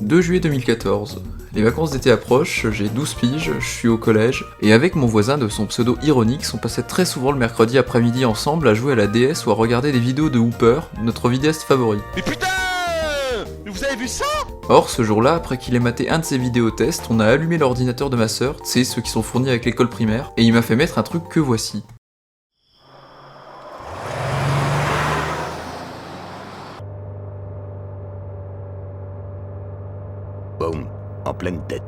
2 juillet 2014. Les vacances d'été approchent, j'ai 12 piges, je suis au collège, et avec mon voisin de son pseudo ironique, on passait très souvent le mercredi après-midi ensemble à jouer à la DS ou à regarder des vidéos de Hooper, notre vidéaste favori. Mais putain! Vous avez vu ça? Or, ce jour-là, après qu'il ait maté un de ses vidéotests, on a allumé l'ordinateur de ma sœur, tu sais, ceux qui sont fournis avec l'école primaire, et il m'a fait mettre un truc que voici. Boum, en pleine tête.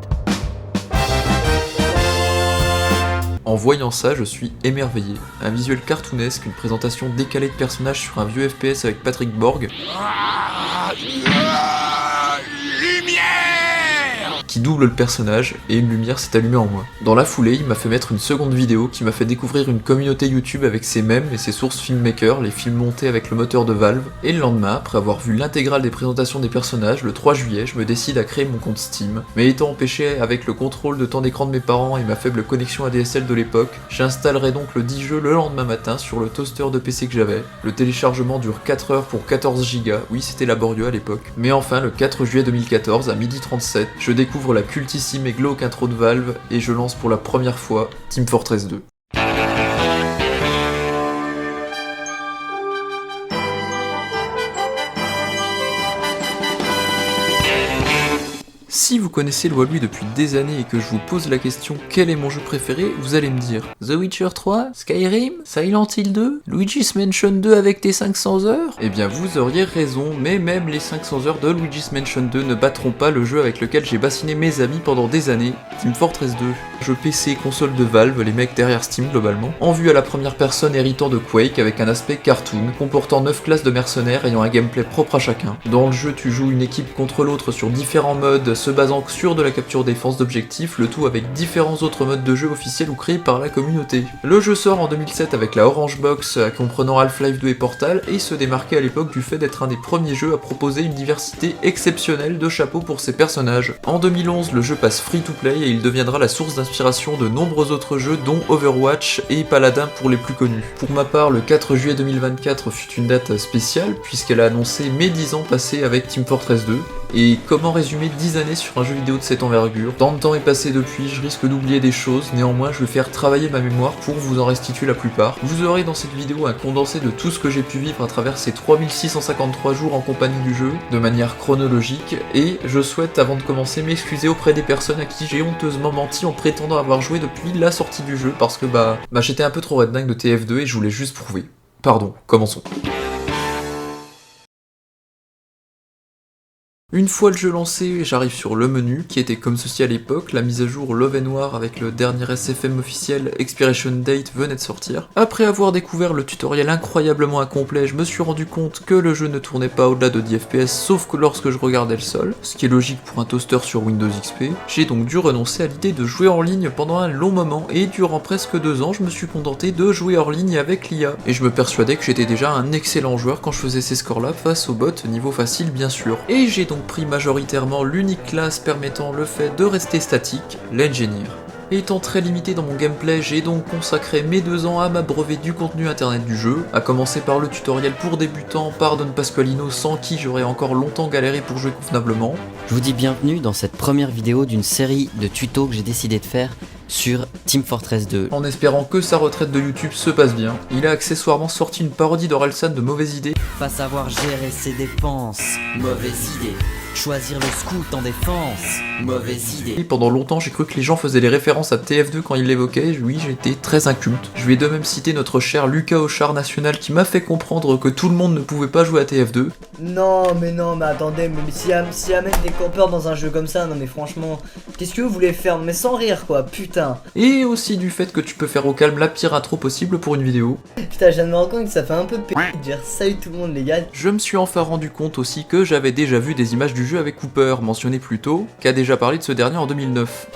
En voyant ça, je suis émerveillé. Un visuel cartoonesque, une présentation décalée de personnages sur un vieux FPS avec Patrick Borg, qui double le personnage, et une lumière s'est allumée en moi. Dans la foulée, il m'a fait mettre une seconde vidéo qui m'a fait découvrir une communauté YouTube avec ses mèmes et ses sources filmmakers, les films montés avec le moteur de Valve, et le lendemain, après avoir vu l'intégrale des présentations des personnages, le 3 juillet, je me décide à créer mon compte Steam. Mais étant empêché avec le contrôle de temps d'écran de mes parents et ma faible connexion ADSL de l'époque, j'installerai donc le 10 jeux le lendemain matin sur le toaster de PC que j'avais. Le téléchargement dure 4 heures pour 14 Go, oui c'était laborieux à l'époque. Mais enfin, le 4 juillet 2014, à 12h37, je découvre la cultissime et glauque intro de Valve et je lance pour la première fois Team Fortress 2. Si vous connaissez le Wabi depuis des années et que je vous pose la question quel est mon jeu préféré, vous allez me dire The Witcher 3, Skyrim, Silent Hill 2, Luigi's Mansion 2 avec tes 500 heures? Eh bien vous auriez raison, mais même les 500 heures de Luigi's Mansion 2 ne battront pas le jeu avec lequel j'ai bassiné mes amis pendant des années, Team Fortress 2. Jeu PC et console de Valve, les mecs derrière Steam globalement, en vue à la première personne héritant de Quake avec un aspect cartoon, comportant 9 classes de mercenaires ayant un gameplay propre à chacun. Dans le jeu tu joues une équipe contre l'autre sur différents modes, se basant sur de la capture-défense d'objectifs, le tout avec différents autres modes de jeu officiels ou créés par la communauté. Le jeu sort en 2007 avec la Orange Box comprenant Half-Life 2 et Portal et se démarquait à l'époque du fait d'être un des premiers jeux à proposer une diversité exceptionnelle de chapeaux pour ses personnages. En 2011, le jeu passe free-to-play et il deviendra la source d'inspiration de nombreux autres jeux dont Overwatch et Paladin pour les plus connus. Pour ma part, le 4 juillet 2024 fut une date spéciale puisqu'elle a annoncé mes 10 ans passés avec Team Fortress 2. Et comment résumer 10 années sur un jeu vidéo de cette envergure? Tant de temps est passé depuis, je risque d'oublier des choses, néanmoins je vais faire travailler ma mémoire pour vous en restituer la plupart. Vous aurez dans cette vidéo un condensé de tout ce que j'ai pu vivre à travers ces 3653 jours en compagnie du jeu, de manière chronologique, et je souhaite avant de commencer m'excuser auprès des personnes à qui j'ai honteusement menti en prétendant avoir joué depuis la sortie du jeu, parce que j'étais un peu trop redneck de TF2 et je voulais juste prouver. Pardon, commençons. Une fois le jeu lancé, j'arrive sur le menu, qui était comme ceci à l'époque, la mise à jour Love and War avec le dernier SFM officiel, Expiration Date venait de sortir. Après avoir découvert le tutoriel incroyablement incomplet, je me suis rendu compte que le jeu ne tournait pas au-delà de 10 FPS, sauf que lorsque je regardais le sol, ce qui est logique pour un toaster sur Windows XP. J'ai donc dû renoncer à l'idée de jouer en ligne pendant un long moment, et durant presque 2 ans, je me suis contenté de jouer hors ligne avec l'IA. Et je me persuadais que j'étais déjà un excellent joueur quand je faisais ces scores-là face aux bots, niveau facile bien sûr. Et j'ai donc pris majoritairement l'unique classe permettant le fait de rester statique, l'Engineer. Étant très limité dans mon gameplay, j'ai donc consacré mes 2 ans à m'abreuver du contenu internet du jeu, à commencer par le tutoriel pour débutants par Don Pasqualino sans qui j'aurais encore longtemps galéré pour jouer convenablement. Je vous dis bienvenue dans cette première vidéo d'une série de tutos que j'ai décidé de faire sur Team Fortress 2. En espérant que sa retraite de YouTube se passe bien, il a accessoirement sorti une parodie d'Orelsan de Mauvaise Idée. Pas savoir gérer ses dépenses, mauvaise idée. Choisir le scout en défense, mauvaise idée. Et pendant longtemps, j'ai cru que les gens faisaient les références à TF2 quand ils l'évoquaient. Oui, j'étais très inculte. Je vais de même citer notre cher Lucas Auchard National qui m'a fait comprendre que tout le monde ne pouvait pas jouer à TF2. Non, mais attendez, mais s'il y a même des campeurs dans un jeu comme ça, non mais franchement, qu'est-ce que vous voulez faire? Mais sans rire quoi, putain. Et aussi du fait que tu peux faire au calme la pire intro possible pour une vidéo. Putain, je viens de me rendre compte que ça fait un peu p*** de dire salut tout le monde les gars. Je me suis enfin rendu compte aussi que j'avais déjà vu des images du jeu avec Cooper, mentionné plus tôt, qui a déjà parlé de ce dernier en 2009.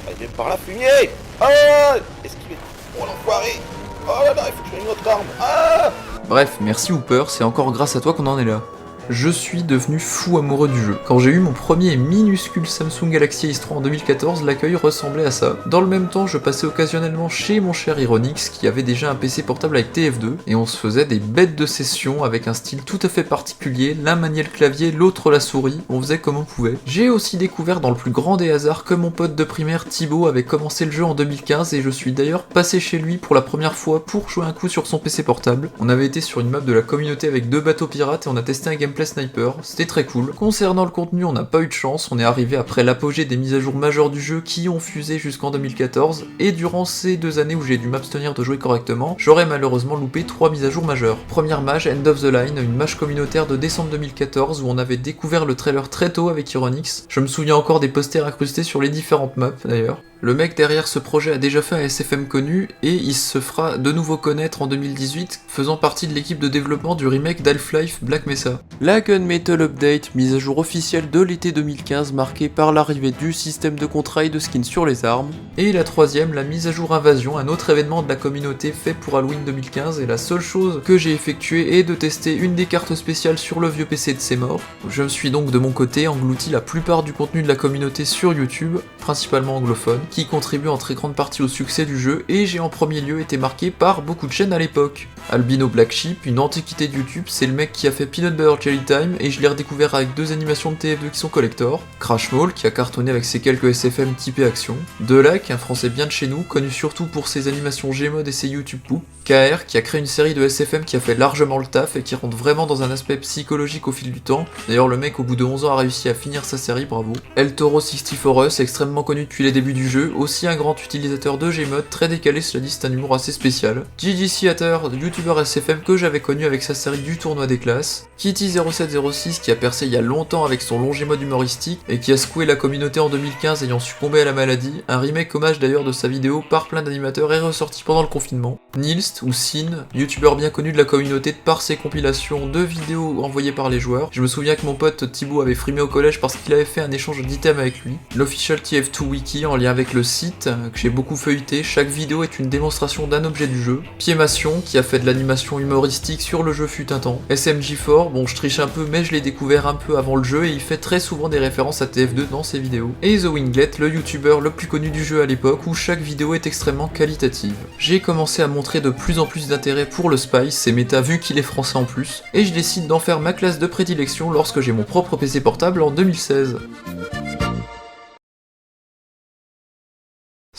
Allez, par là, fumier! Ah! Esquivé! Oh l'enfoiré! Oh là là, il faut que je mette une autre arme! Ah! Bref, merci Hooper, c'est encore grâce à toi qu'on en est là. je suis devenu fou amoureux du jeu. Quand j'ai eu mon premier et minuscule Samsung Galaxy S3 en 2014, l'accueil ressemblait à ça. Dans le même temps, je passais occasionnellement chez mon cher Ironix qui avait déjà un PC portable avec TF2 et on se faisait des bêtes de session avec un style tout à fait particulier, l'un maniait le clavier, l'autre la souris, on faisait comme on pouvait. J'ai aussi découvert dans le plus grand des hasards que mon pote de primaire Thibaut avait commencé le jeu en 2015 et je suis d'ailleurs passé chez lui pour la première fois pour jouer un coup sur son PC portable. On avait été sur une map de la communauté avec 2 bateaux pirates et on a testé un gameplay sniper, c'était très cool. Concernant le contenu, on n'a pas eu de chance, on est arrivé après l'apogée des mises à jour majeures du jeu qui ont fusé jusqu'en 2014 et durant ces 2 années où j'ai dû m'abstenir de jouer correctement, j'aurais malheureusement loupé 3 mises à jour majeures. Première mage, End of the Line, une mage communautaire de décembre 2014 où on avait découvert le trailer très tôt avec Ironix. Je me souviens encore des posters incrustés sur les différentes maps d'ailleurs. Le mec derrière ce projet a déjà fait un SFM connu et il se fera de nouveau connaître en 2018 faisant partie de l'équipe de développement du remake d'Half-Life Black Mesa. La Gunmetal Update, mise à jour officielle de l'été 2015 marquée par l'arrivée du système de contrat et de skins sur les armes. Et la troisième, la mise à jour Invasion, un autre événement de la communauté fait pour Halloween 2015 et la seule chose que j'ai effectuée est de tester une des cartes spéciales sur le vieux PC de ses morts. Je me suis donc de mon côté englouti la plupart du contenu de la communauté sur YouTube, principalement anglophone, qui contribue en très grande partie au succès du jeu et j'ai en premier lieu été marqué par beaucoup de chaînes à l'époque. Albino Black Sheep, une antiquité de YouTube, c'est le mec qui a fait Peanut Butter Jelly Time et je l'ai redécouvert avec 2 animations de TF2 qui sont collector. Crash Mall qui a cartonné avec ses quelques SFM typés action. Delac, un français bien de chez nous, connu surtout pour ses animations Gmod et ses YouTube poop. KR qui a créé une série de SFM qui a fait largement le taf et qui rentre vraiment dans un aspect psychologique au fil du temps. D'ailleurs le mec au bout de 11 ans a réussi à finir sa série, bravo. El Toro 64us, extrêmement connu depuis les débuts du jeu, aussi un grand utilisateur de Gmod, très décalé, cela dit c'est un humour assez spécial. Gigi Theater, youtubeur SFM que j'avais connu avec sa série du tournoi des classes. Kitty0706 qui a percé il y a longtemps avec son long Gmod humoristique et qui a secoué la communauté en 2015 ayant succombé à la maladie. Un remake hommage d'ailleurs de sa vidéo par plein d'animateurs est ressorti pendant le confinement. Nilst ou Sin, youtubeur bien connu de la communauté de par ses compilations de vidéos envoyées par les joueurs. Je me souviens que mon pote Thibaut avait frimé au collège parce qu'il avait fait un échange d'items avec lui. L'official TF2 Wiki en lien avec le site que j'ai beaucoup feuilleté, chaque vidéo est une démonstration d'un objet du jeu. Piemation qui a fait de l'animation humoristique sur le jeu fut un temps. SMG4, bon je triche un peu mais je l'ai découvert un peu avant le jeu et il fait très souvent des références à TF2 dans ses vidéos. Et The Winglet, le youtubeur le plus connu du jeu à l'époque où chaque vidéo est extrêmement qualitative. J'ai commencé à montrer de plus en plus d'intérêt pour le Spice, c'est méta vu qu'il est français en plus, et je décide d'en faire ma classe de prédilection lorsque j'ai mon propre PC portable en 2016.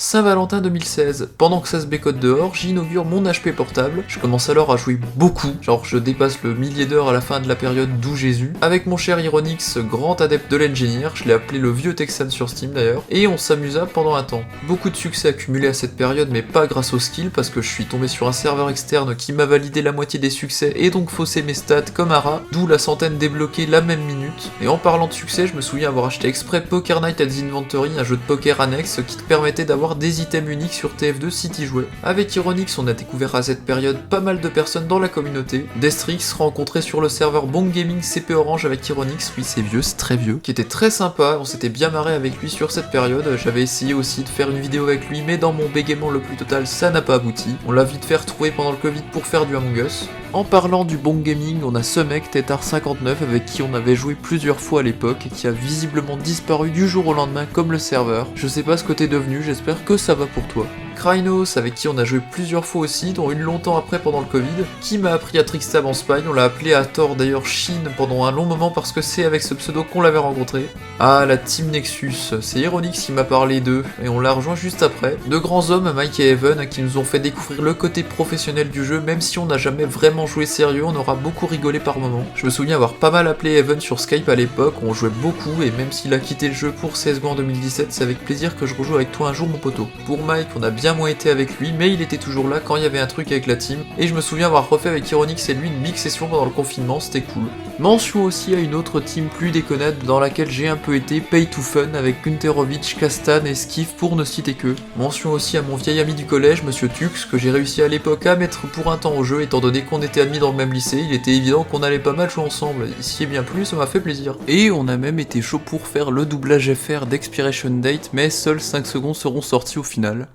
Saint-Valentin 2016. Pendant que ça se bécote dehors, j'inaugure mon HP portable. Je commence alors à jouer beaucoup, genre je dépasse le millier d'heures à la fin de la période d'où Jésus. Avec mon cher Ironix, grand adepte de l'engineer, je l'ai appelé le vieux Texan sur Steam d'ailleurs, et on s'amusa pendant un temps. Beaucoup de succès accumulés à cette période, mais pas grâce aux skills, parce que je suis tombé sur un serveur externe qui m'a validé la moitié des succès et donc faussé mes stats comme un rat, d'où la centaine débloquée la même minute. Et en parlant de succès, je me souviens avoir acheté exprès Poker Night at the Inventory, un jeu de poker annexe qui te permettait d'avoir des items uniques sur TF2 si t'y jouais. Avec Ironix, on a découvert à cette période pas mal de personnes dans la communauté. Destrix rencontré sur le serveur Bong Gaming CP Orange avec Ironix, oui c'est vieux, c'est très vieux, qui était très sympa, on s'était bien marré avec lui sur cette période. J'avais essayé aussi de faire une vidéo avec lui, mais dans mon bégaiement le plus total, ça n'a pas abouti. On l'a vite fait retrouver pendant le Covid pour faire du Among Us. En parlant du Bong Gaming, on a ce mec, Tétard59, avec qui on avait joué plusieurs fois à l'époque et qui a visiblement disparu du jour au lendemain comme le serveur. Je sais pas ce que t'es devenu, j'espère que ça va pour toi. Krynos, avec qui on a joué plusieurs fois aussi, dont une longtemps après pendant le Covid, qui m'a appris à Trickstab en Spine, on l'a appelé à tort d'ailleurs Chine pendant un long moment parce que c'est avec ce pseudo qu'on l'avait rencontré. Ah, la Team Nexus, c'est Ironix qui m'a parlé d'eux, et on l'a rejoint juste après. Deux grands hommes, Mike et Evan, qui nous ont fait découvrir le côté professionnel du jeu, même si on n'a jamais vraiment joué sérieux, on aura beaucoup rigolé par moments. Je me souviens avoir pas mal appelé Evan sur Skype à l'époque, on jouait beaucoup, et même s'il a quitté le jeu pour CSGO en 2017, c'est avec plaisir que je rejoue avec toi un jour mon poteau. Pour Mike, on a bien moins été avec lui, mais il était toujours là quand il y avait un truc avec la team, et je me souviens avoir refait avec Ironix et lui une big session pendant le confinement, c'était cool. Mention aussi à une autre team plus déconnade dans laquelle j'ai un peu été, Pay to Fun, avec Gunterovich, Kastan et Skiff pour ne citer que. Mention aussi à mon vieil ami du collège, Monsieur Tux, que j'ai réussi à l'époque à mettre pour un temps au jeu, étant donné qu'on était admis dans le même lycée, il était évident qu'on allait pas mal jouer ensemble, ici et bien plus, ça m'a fait plaisir. Et on a même été chaud pour faire le doublage FR d'Expiration Date, mais seuls 5 secondes seront sortis au final.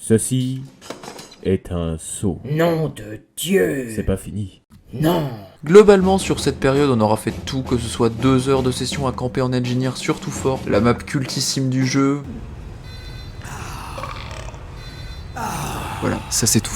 Ceci est un saut. Nom de Dieu! C'est pas fini. Non! Globalement, sur cette période, on aura fait tout, que ce soit 2 heures de session à camper en engineer surtout fort, la map cultissime du jeu. Voilà, ça c'est tout.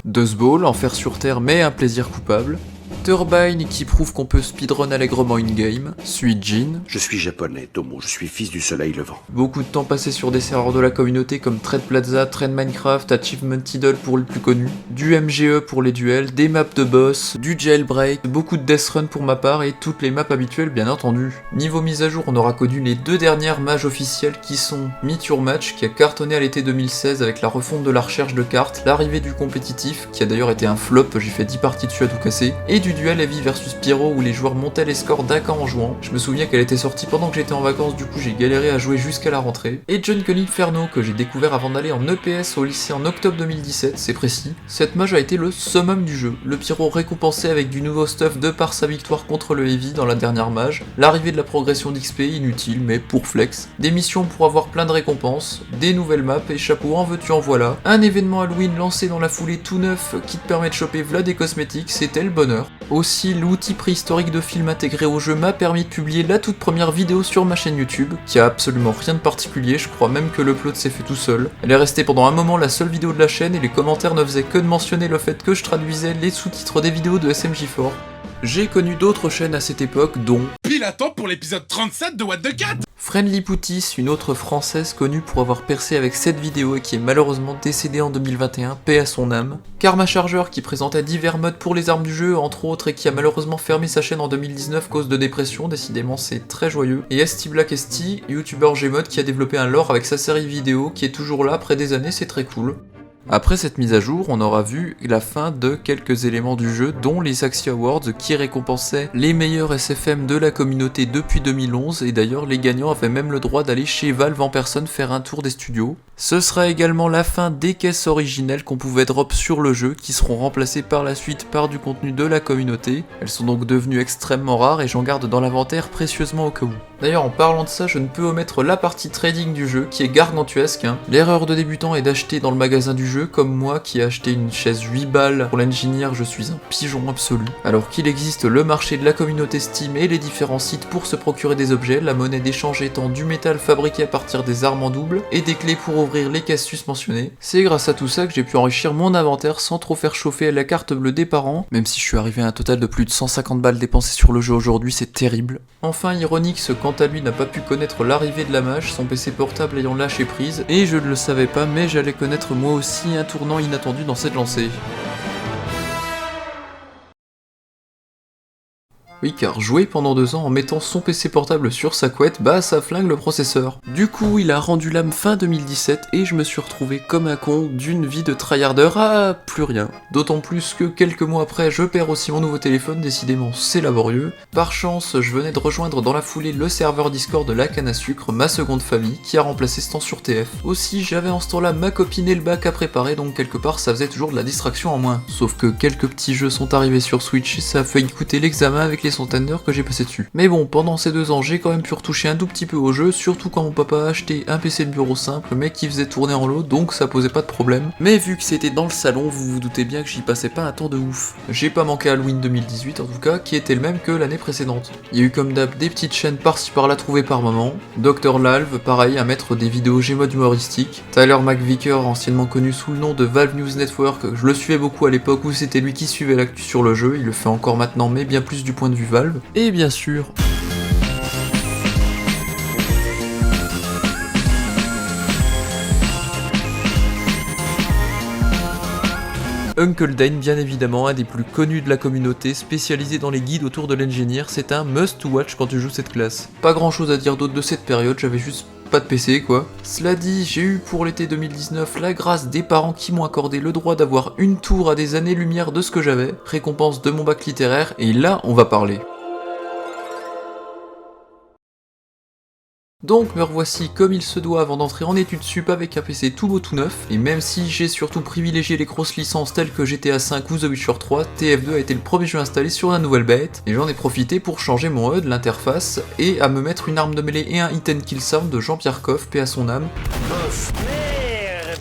Dust Ball, enfer sur terre mais un plaisir coupable. Turbine qui prouve qu'on peut speedrun allègrement in-game. Suijin. Je suis japonais, Tomo, je suis fils du soleil levant. Beaucoup de temps passé sur des serveurs de la communauté comme Trade Plaza, Trade Minecraft, Achievement Idol pour les plus connus, du MGE pour les duels, des maps de boss, du jailbreak, beaucoup de death run pour ma part et toutes les maps habituelles bien entendu. Niveau mise à jour, on aura connu les 2 dernières mages officielles qui sont Meet Your Match qui a cartonné à l'été 2016 avec la refonte de la recherche de cartes, l'arrivée du compétitif qui a d'ailleurs été un flop, j'ai fait 10 parties dessus à tout casser, et du duel Heavy versus Pyro où les joueurs montaient les scores d'un camp en jouant. Je me souviens qu'elle était sortie pendant que j'étais en vacances, du coup j'ai galéré à jouer jusqu'à la rentrée. Et Jungle Inferno que j'ai découvert avant d'aller en EPS au lycée en octobre 2017, c'est précis. Cette mage a été le summum du jeu. Le Pyro récompensé avec du nouveau stuff de par sa victoire contre le Heavy dans la dernière mage, l'arrivée de la progression d'XP inutile mais pour flex, des missions pour avoir plein de récompenses, des nouvelles maps et chapeau en veux-tu en voilà, un événement Halloween lancé dans la foulée tout neuf qui te permet de choper v'là des cosmétiques, c'était le bonheur. Aussi, l'outil préhistorique de film intégré au jeu m'a permis de publier la toute première vidéo sur ma chaîne YouTube, qui a absolument rien de particulier, je crois même que l'upload s'est fait tout seul. Elle est restée pendant un moment la seule vidéo de la chaîne et les commentaires ne faisaient que de mentionner le fait que je traduisais les sous-titres des vidéos de SMJ4. J'ai connu d'autres chaînes à cette époque, dont Pile à temps pour l'épisode 37 de What the Cat. Friendly Poutis, une autre française connue pour avoir percé avec cette vidéo et qui est malheureusement décédée en 2021, paix à son âme. Karma Charger qui présentait divers modes pour les armes du jeu, entre autres, et qui a malheureusement fermé sa chaîne en 2019 cause de dépression, décidément c'est très joyeux. Et ST Black ST, youtubeur Gmod qui a développé un lore avec sa série vidéo, qui est toujours là après des années, c'est très cool. Après cette mise à jour, on aura vu la fin de quelques éléments du jeu, dont les Axie Awards qui récompensaient les meilleurs SFM de la communauté depuis 2011, et d'ailleurs les gagnants avaient même le droit d'aller chez Valve en personne faire un tour des studios. Ce sera également la fin des caisses originelles qu'on pouvait drop sur le jeu, qui seront remplacées par la suite par du contenu de la communauté. Elles sont donc devenues extrêmement rares et j'en garde dans l'inventaire précieusement au cas où. D'ailleurs en parlant de ça, je ne peux omettre la partie trading du jeu qui est gargantuesque. L'erreur de débutant est d'acheter dans le magasin du jeu, comme moi qui ai acheté une chaise 8 balles pour l'engineer, je suis un pigeon absolu. Alors qu'il existe le marché de la communauté Steam et les différents sites pour se procurer des objets, la monnaie d'échange étant du métal fabriqué à partir des armes en double et des clés pour ouvrir les caisses susmentionnées. C'est grâce à tout ça que j'ai pu enrichir mon inventaire sans trop faire chauffer la carte bleue des parents, même si je suis arrivé à un total de plus de 150 balles dépensées sur le jeu aujourd'hui, c'est terrible. Enfin, Ironix, quant à lui, n'a pas pu connaître l'arrivée de la mage, son PC portable ayant lâché prise, et je ne le savais pas, mais j'allais connaître moi aussi un tournant inattendu dans cette lancée. Oui, car jouer pendant 2 ans en mettant son PC portable sur sa couette, bah ça flingue le processeur. Du coup, il a rendu l'âme fin 2017 et je me suis retrouvé comme un con d'une vie de tryharder à plus rien. D'autant plus que quelques mois après, je perds aussi mon nouveau téléphone, décidément c'est laborieux. Par chance, je venais de rejoindre dans la foulée le serveur Discord de la canne à sucre, ma seconde famille, qui a remplacé ce temps sur TF. Aussi, j'avais en ce temps-là ma copine et le bac à préparer, donc quelque part ça faisait toujours de la distraction en moins. Sauf que quelques petits jeux sont arrivés sur Switch et ça a failli coûter l'examen avec les centaines d'heures que j'ai passé dessus. Mais bon, pendant ces 2 ans, j'ai quand même pu retoucher un tout petit peu au jeu, surtout quand mon papa a acheté un PC de bureau simple, mais qui faisait tourner en lot, donc ça posait pas de problème. Mais vu que c'était dans le salon, vous vous doutez bien que j'y passais pas un temps de ouf. J'ai pas manqué Halloween 2018 en tout cas, qui était le même que l'année précédente. Il y a eu comme d'hab des petites chaînes par-ci par-là trouvées par moment. Dr Lalve, pareil, à mettre des vidéos Gmod humoristiques. Tyler McVicker, anciennement connu sous le nom de Valve News Network, je le suivais beaucoup à l'époque où c'était lui qui suivait l'actu sur le jeu, il le fait encore maintenant, mais bien plus du point de vue Valve. Et bien sûr... Uncle Dane, bien évidemment, un des plus connus de la communauté, spécialisé dans les guides autour de l'engineer, c'est un must to watch quand tu joues cette classe. Pas grand chose à dire d'autre de cette période, j'avais juste pas de PC quoi. Cela dit, j'ai eu pour l'été 2019 la grâce des parents qui m'ont accordé le droit d'avoir une tour à des années-lumière de ce que j'avais, récompense de mon bac littéraire, et là on va parler. Donc me revoici comme il se doit avant d'entrer en études sup avec un PC tout beau tout neuf, et même si j'ai surtout privilégié les grosses licences telles que GTA V ou The Witcher 3, TF2 a été le premier jeu installé sur la nouvelle bête, et j'en ai profité pour changer mon HUD, l'interface, et à me mettre une arme de mêlée et un hit and kill sound de Jean-Pierre Coff, paix à son âme.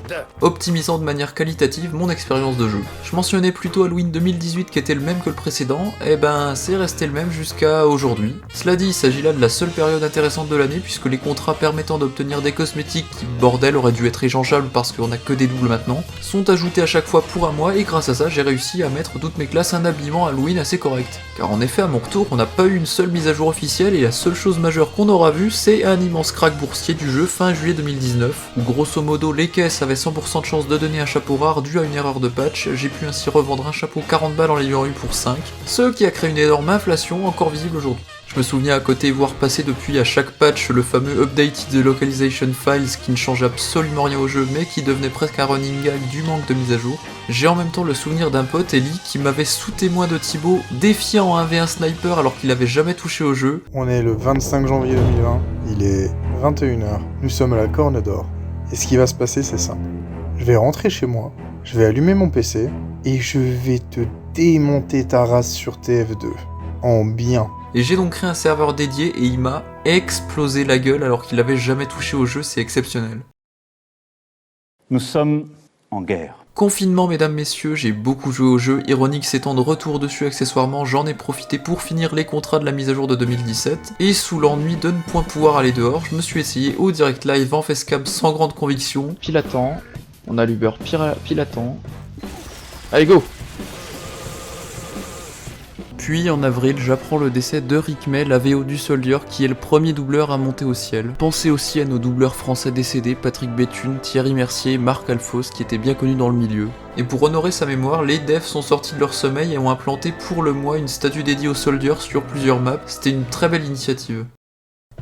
Merde. optimisant de manière qualitative mon expérience de jeu. Je mentionnais plutôt Halloween 2018 qui était le même que le précédent, et ben c'est resté le même jusqu'à aujourd'hui. Cela dit, il s'agit là de la seule période intéressante de l'année puisque les contrats permettant d'obtenir des cosmétiques qui, bordel, auraient dû être échangeables parce qu'on a que des doubles maintenant, sont ajoutés à chaque fois pour un mois et grâce à ça j'ai réussi à mettre toutes mes classes un habillement Halloween assez correct. Car en effet à mon retour on n'a pas eu une seule mise à jour officielle et la seule chose majeure qu'on aura vue c'est un immense crack boursier du jeu fin juillet 2019 où grosso modo les caisses avaient 100% de chance de donner un chapeau rare dû à une erreur de patch, j'ai pu ainsi revendre un chapeau 40 balles en l'ayant eu pour 5, ce qui a créé une énorme inflation encore visible aujourd'hui. Je me souviens à côté voir passer depuis à chaque patch le fameux Updated the Localization Files qui ne change absolument rien au jeu mais qui devenait presque un running gag du manque de mise à jour. J'ai en même temps le souvenir d'un pote, Ellie, qui m'avait sous témoin de Thibaut défiant en 1v1 sniper alors qu'il avait jamais touché au jeu. On est le 25 janvier 2020, il est 21h, nous sommes à la Corne d'Or. Et ce qui va se passer c'est simple. Je vais rentrer chez moi, je vais allumer mon PC et je vais te démonter ta race sur TF2. En bien. Et j'ai donc créé un serveur dédié et il m'a explosé la gueule alors qu'il avait jamais touché au jeu, c'est exceptionnel. Nous sommes en guerre. Confinement mesdames messieurs, j'ai beaucoup joué au jeu, Ironix étant de retour dessus accessoirement, j'en ai profité pour finir les contrats de la mise à jour de 2017, et sous l'ennui de ne point pouvoir aller dehors, je me suis essayé au direct live en facecam sans grande conviction. Pilatant, on a l'Uber Pilatant. Allez go! Puis en avril, j'apprends le décès de Rick May, la VO du Soldier, qui est le premier doubleur à monter au ciel. Pensez aussi à nos doubleurs français décédés, Patrick Béthune, Thierry Mercier, Marc Alphos, qui étaient bien connus dans le milieu. Et pour honorer sa mémoire, les devs sont sortis de leur sommeil et ont implanté pour le mois une statue dédiée au Soldier sur plusieurs maps, c'était une très belle initiative.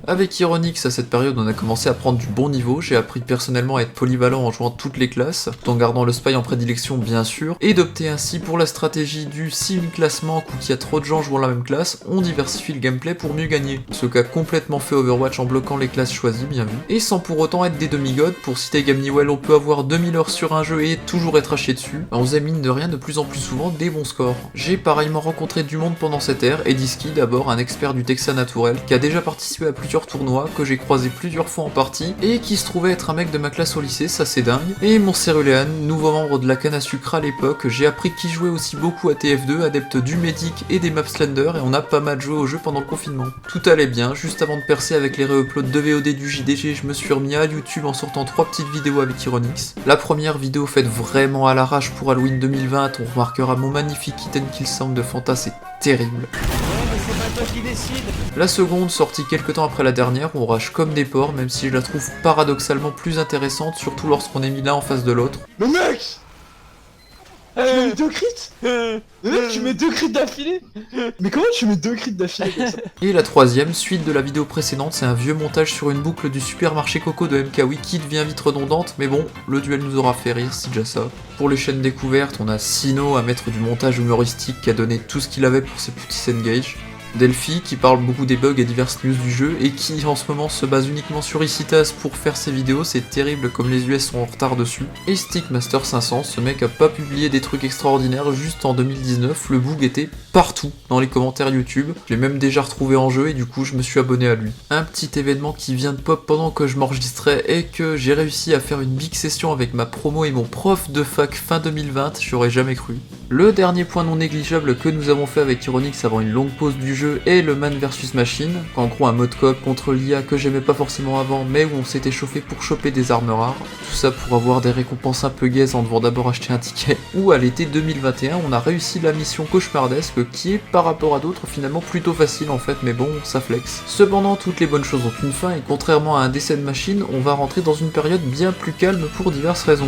Avec Ironix, à cette période, on a commencé à prendre du bon niveau, j'ai appris personnellement à être polyvalent en jouant toutes les classes, tout en gardant le spy en prédilection bien sûr, et d'opter ainsi pour la stratégie du si une classe manque ou qu'il y a trop de gens jouant la même classe, on diversifie le gameplay pour mieux gagner. Ce qu'a complètement fait Overwatch en bloquant les classes choisies, bien vu, et sans pour autant être des demi-gods, pour citer Gamnewell, on peut avoir 2000 heures sur un jeu et toujours être haché dessus, on faisait mine de rien de plus en plus souvent des bons scores. J'ai pareillement rencontré du monde pendant cette ère, Ediski d'abord, un expert du Texas naturel, qui a déjà participé à plusieurs tournois, que j'ai croisé plusieurs fois en partie, et qui se trouvait être un mec de ma classe au lycée, ça c'est dingue. Et mon Cerulean, nouveau membre de la canne à sucre à l'époque, j'ai appris qu'il jouait aussi beaucoup à TF2, adepte du Medic et des maps Slender, et on a pas mal joué au jeu pendant le confinement. Tout allait bien, juste avant de percer avec les re-uploads de VOD du JDG, je me suis remis à YouTube en sortant 3 petites vidéos avec Ironix. La première vidéo faite vraiment à l'arrache pour Halloween 2020, on remarquera mon magnifique Hit and Kill Sound de Fanta, c'est terrible. La seconde, sortie quelques temps après la dernière, on rage comme des porcs, même si je la trouve paradoxalement plus intéressante, surtout lorsqu'on est mis l'un en face de l'autre. Mais mec! Tu mets 2 crits? Mais mec, tu mets 2 crits d'affilée? Mais comment tu mets 2 crits d'affilée comme ça? Et la troisième, suite de la vidéo précédente, c'est un vieux montage sur une boucle du supermarché Coco de MKWi qui devient vite redondante, mais bon, le duel nous aura fait rire, c'est déjà ça. Pour les chaînes découvertes, on a Sino à mettre du montage humoristique qui a donné tout ce qu'il avait pour ses petits engages. Delphi qui parle beaucoup des bugs et diverses news du jeu et qui en ce moment se base uniquement sur Icitas pour faire ses vidéos, c'est terrible comme les US sont en retard dessus. Et Stickmaster 500, ce mec a pas publié des trucs extraordinaires, juste en 2019, le bug était partout dans les commentaires YouTube, je l'ai même déjà retrouvé en jeu et du coup je me suis abonné à lui. Un petit événement qui vient de pop pendant que je m'enregistrais et que j'ai réussi à faire une big session avec ma promo et mon prof de fac fin 2020, j'aurais jamais cru. Le dernier point non négligeable que nous avons fait avec Ironix avant une longue pause du jeu est le Man vs Machine, en gros un mode coop contre l'IA que j'aimais pas forcément avant mais où on s'était chauffé pour choper des armes rares, tout ça pour avoir des récompenses un peu gaises en devant d'abord acheter un ticket, ou à l'été 2021 on a réussi la mission cauchemardesque qui est par rapport à d'autres finalement plutôt facile en fait mais bon ça flex. Cependant toutes les bonnes choses ont une fin et contrairement à un décès de machine on va rentrer dans une période bien plus calme pour diverses raisons.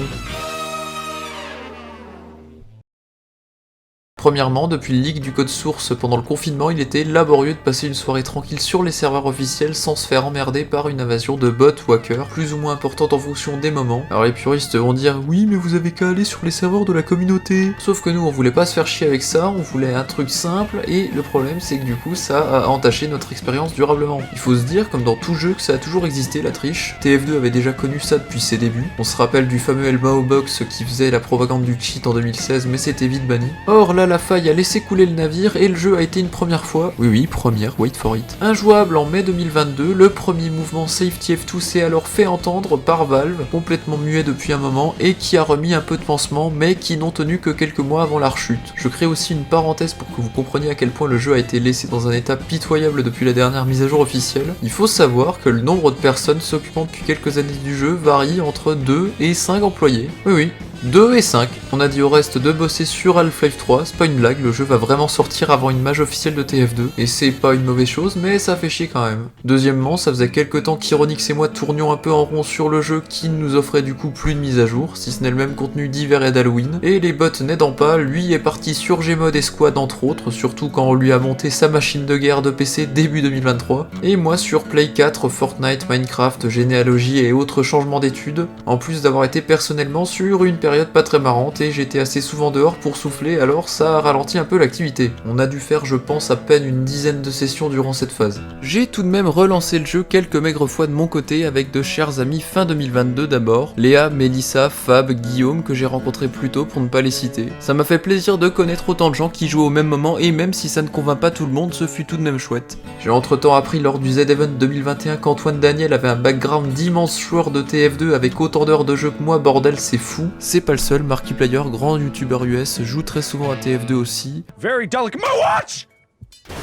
Premièrement, depuis le leak du code source pendant le confinement, il était laborieux de passer une soirée tranquille sur les serveurs officiels sans se faire emmerder par une invasion de bots ou hackers, plus ou moins importante en fonction des moments. Alors les puristes vont dire oui mais vous avez qu'à aller sur les serveurs de la communauté. Sauf que nous on voulait pas se faire chier avec ça, on voulait un truc simple et le problème c'est que du coup ça a entaché notre expérience durablement. Il faut se dire comme dans tout jeu que ça a toujours existé la triche, TF2 avait déjà connu ça depuis ses débuts, on se rappelle du fameux Elmao Box qui faisait la propagande du cheat en 2016 mais c'était vite banni. Or là la faille a laissé couler le navire et le jeu a été une première fois, oui première, wait for it, injouable en mai 2022, le premier mouvement Save TF2 s'est alors fait entendre par Valve, complètement muet depuis un moment et qui a remis un peu de pansement mais qui n'ont tenu que quelques mois avant la rechute. Je crée aussi une parenthèse pour que vous compreniez à quel point le jeu a été laissé dans un état pitoyable depuis la dernière mise à jour officielle. Il faut savoir que le nombre de personnes s'occupant depuis quelques années du jeu varie entre 2 et 5 employés. Oui, 2 et 5. On a dit au reste de bosser sur Half-Life 3, c'est pas une blague, le jeu va vraiment sortir avant une mage officielle de TF2, et c'est pas une mauvaise chose, mais ça fait chier quand même. Deuxièmement, ça faisait quelques temps qu'Ironix et moi tournions un peu en rond sur le jeu qui ne nous offrait du coup plus de mise à jour, si ce n'est le même contenu d'hiver et d'Halloween, et les bots n'aidant pas, lui est parti sur Gmod et Squad entre autres, surtout quand on lui a monté sa machine de guerre de PC début 2023, et moi sur Play 4, Fortnite, Minecraft, généalogie et autres changements d'études, en plus d'avoir été personnellement sur une période pas très marrante et j'étais assez souvent dehors pour souffler, alors ça a ralenti un peu l'activité. On a dû faire je pense à peine une dizaine de sessions durant cette phase. J'ai tout de même relancé le jeu quelques maigres fois de mon côté avec de chers amis fin 2022 d'abord, Léa, Mélissa, Fab, Guillaume que j'ai rencontré plus tôt pour ne pas les citer. Ça m'a fait plaisir de connaître autant de gens qui jouent au même moment et même si ça ne convainc pas tout le monde, ce fut tout de même chouette. J'ai entre temps appris lors du Z-Event 2021 qu'Antoine Daniel avait un background d'immense joueur de TF2 avec autant d'heures de jeu que moi, bordel c'est fou. C'est pas le seul, Markiplier, grand youtubeur US, joue très souvent à TF2 aussi. Very delicate. My watch!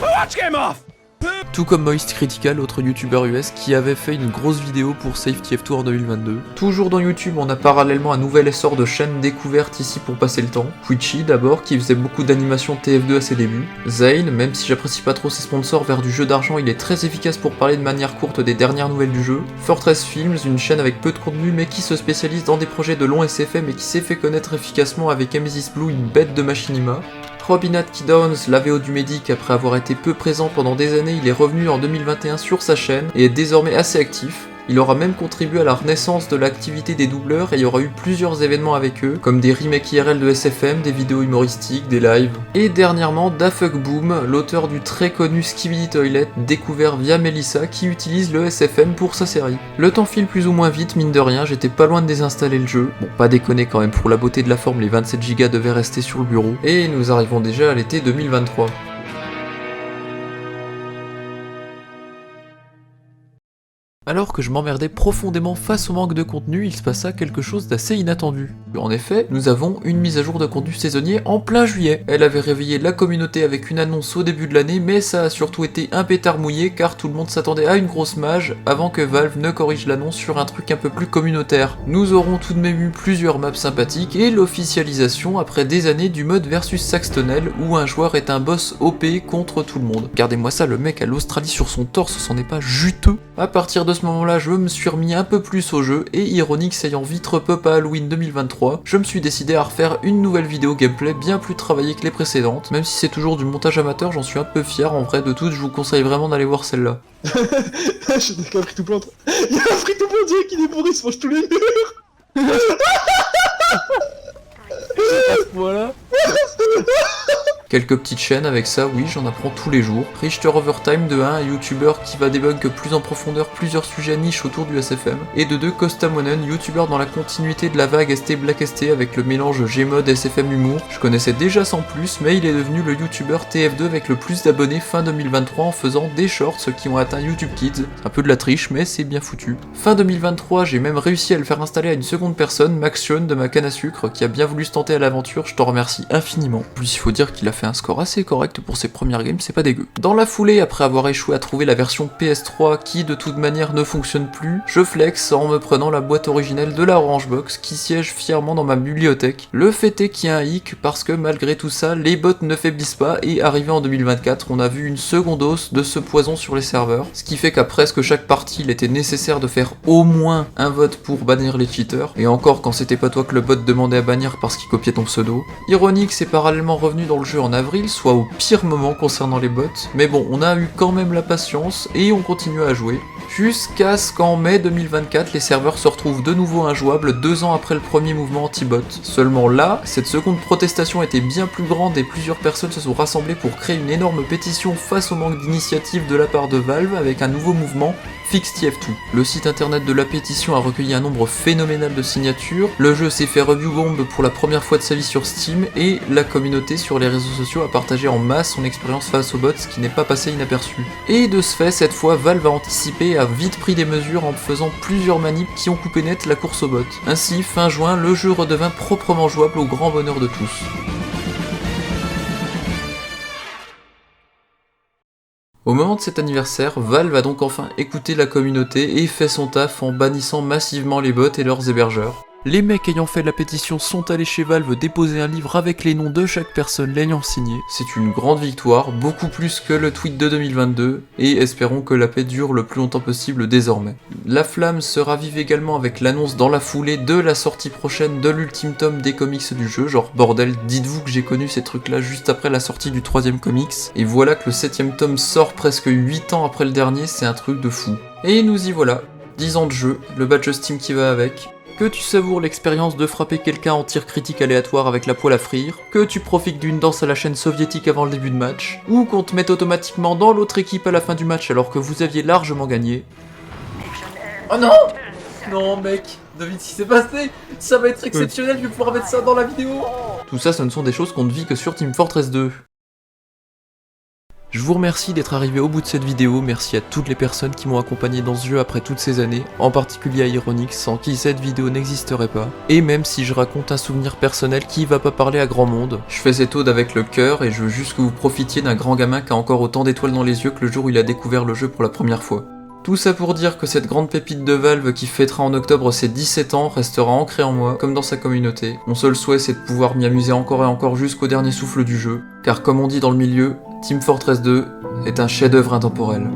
My watch came off! Tout comme Moist Critical, autre youtubeur US qui avait fait une grosse vidéo pour Save TF2 en 2022. Toujours dans YouTube, on a parallèlement un nouvel essor de chaînes découvertes ici pour passer le temps. Twitchy d'abord, qui faisait beaucoup d'animations TF2 à ses débuts. Zane, même si j'apprécie pas trop ses sponsors vers du jeu d'argent, il est très efficace pour parler de manière courte des dernières nouvelles du jeu. Fortress Films, une chaîne avec peu de contenu mais qui se spécialise dans des projets de long SFM et qui s'est fait connaître efficacement avec Amethyst Blue, une bête de machinima. Robinat Kidowns, la VO du Médic, après avoir été peu présent pendant des années, il est revenu en 2021 sur sa chaîne et est désormais assez actif. Il aura même contribué à la renaissance de l'activité des doubleurs et il y aura eu plusieurs événements avec eux, comme des remakes IRL de SFM, des vidéos humoristiques, des lives. Et dernièrement, Dafuk Boom, l'auteur du très connu Skibidi Toilet, découvert via Melissa, qui utilise le SFM pour sa série. Le temps file plus ou moins vite, mine de rien, j'étais pas loin de désinstaller le jeu. Bon, pas déconner quand même, pour la beauté de la forme, les 27 Go devaient rester sur le bureau. Et nous arrivons déjà à l'été 2023. Alors que je m'emmerdais profondément face au manque de contenu, il se passa quelque chose d'assez inattendu. En effet, nous avons une mise à jour de contenu saisonnier en plein juillet. Elle avait réveillé la communauté avec une annonce au début de l'année, mais ça a surtout été un pétard mouillé car tout le monde s'attendait à une grosse mage avant que Valve ne corrige l'annonce sur un truc un peu plus communautaire. Nous aurons tout de même eu plusieurs maps sympathiques et l'officialisation après des années du mode versus Saxtonel où un joueur est un boss OP contre tout le monde. Regardez-moi ça, le mec à l'Australie sur son torse, c'en est pas juteux. À partir de ce moment-là, je me suis remis un peu plus au jeu et Ironix ayant vite repop à Halloween 2023, je me suis décidé à refaire une nouvelle vidéo gameplay bien plus travaillée que les précédentes. Même si c'est toujours du montage amateur, j'en suis un peu fier. En vrai, de toutes, je vous conseille vraiment d'aller voir celle-là. Je t'ai qu'un free to plante. Il y a un free to plante qui est pourri, il se mange tous les murs. Voilà. Quelques petites chaînes avec ça, oui, j'en apprends tous les jours. Richter Overtime de 1, un youtubeur qui va débunk plus en profondeur plusieurs sujets niches autour du SFM. Et de 2, Costa Monen, youtubeur dans la continuité de la vague ST Black ST avec le mélange Gmod SFM humour. Je connaissais déjà sans plus, mais il est devenu le youtubeur TF2 avec le plus d'abonnés fin 2023 en faisant des shorts qui ont atteint YouTube Kids. Un peu de la triche, mais c'est bien foutu. Fin 2023, j'ai même réussi à le faire installer à une seconde personne, Max Sean de ma canne à sucre, qui a bien voulu se tenter à l'aventure, je t'en remercie infiniment. En plus, il faut dire qu'il a fait un score assez correct pour ses premières games, c'est pas dégueu. Dans la foulée, après avoir échoué à trouver la version PS3 qui de toute manière ne fonctionne plus, je flex en me prenant la boîte originelle de la Orange Box qui siège fièrement dans ma bibliothèque. Le fait est qu'il y a un hic parce que malgré tout ça, les bots ne faiblissent pas et arrivé en 2024, on a vu une seconde hausse de ce poison sur les serveurs, ce qui fait qu'à presque chaque partie, il était nécessaire de faire au moins un vote pour bannir les cheaters, et encore quand c'était pas toi que le bot demandait à bannir parce qu'il copiait ton pseudo. Ironix est parallèlement revenu dans le jeu en avril, soit au pire moment concernant les bots, mais bon, on a eu quand même la patience et on continue à jouer. Je Jusqu'à ce qu'en mai 2024, les serveurs se retrouvent de nouveau injouables 2 ans après le premier mouvement anti-bot. Seulement là, cette seconde protestation était bien plus grande et plusieurs personnes se sont rassemblées pour créer une énorme pétition face au manque d'initiative de la part de Valve avec un nouveau mouvement, Fix TF2. Le site internet de la pétition a recueilli un nombre phénoménal de signatures, le jeu s'est fait review bomb pour la première fois de sa vie sur Steam et la communauté sur les réseaux sociaux a partagé en masse son expérience face aux bots, ce qui n'est pas passé inaperçu. Et de ce fait, cette fois, Valve a anticipé et a vite pris des mesures en faisant plusieurs manips qui ont coupé net la course aux bots. Ainsi, fin juin, le jeu redevint proprement jouable au grand bonheur de tous. Au moment de cet anniversaire, Valve a donc enfin écouté la communauté et fait son taf en bannissant massivement les bots et leurs hébergeurs. Les mecs ayant fait la pétition sont allés chez Valve déposer un livre avec les noms de chaque personne l'ayant signé. C'est une grande victoire, beaucoup plus que le tweet de 2022, et espérons que la paix dure le plus longtemps possible désormais. La flamme se ravive également avec l'annonce dans la foulée de la sortie prochaine de l'ultime tome des comics du jeu, genre bordel, dites-vous que j'ai connu ces trucs là juste après la sortie du 3ème comics, et voilà que le 7ème tome sort presque 8 ans après le dernier, c'est un truc de fou. Et nous y voilà, 10 ans de jeu, le badge Steam qui va avec. Que tu savoures l'expérience de frapper quelqu'un en tir critique aléatoire avec la poêle à frire, que tu profites d'une danse à la chaîne soviétique avant le début de match, ou qu'on te mette automatiquement dans l'autre équipe à la fin du match alors que vous aviez largement gagné. Oh non! Non mec, devine ce qui s'est passé! Ça va être exceptionnel, je vais pouvoir mettre ça dans la vidéo! Tout ça, ce ne sont des choses qu'on ne vit que sur Team Fortress 2. Je vous remercie d'être arrivé au bout de cette vidéo, merci à toutes les personnes qui m'ont accompagné dans ce jeu après toutes ces années, en particulier à Ironix, sans qui cette vidéo n'existerait pas. Et même si je raconte un souvenir personnel qui va pas parler à grand monde, je fais cette ode avec le cœur et je veux juste que vous profitiez d'un grand gamin qui a encore autant d'étoiles dans les yeux que le jour où il a découvert le jeu pour la première fois. Tout ça pour dire que cette grande pépite de Valve qui fêtera en octobre ses 17 ans restera ancrée en moi, comme dans sa communauté. Mon seul souhait c'est de pouvoir m'y amuser encore et encore jusqu'au dernier souffle du jeu, car comme on dit dans le milieu, Team Fortress 2 est un chef-d'œuvre intemporel.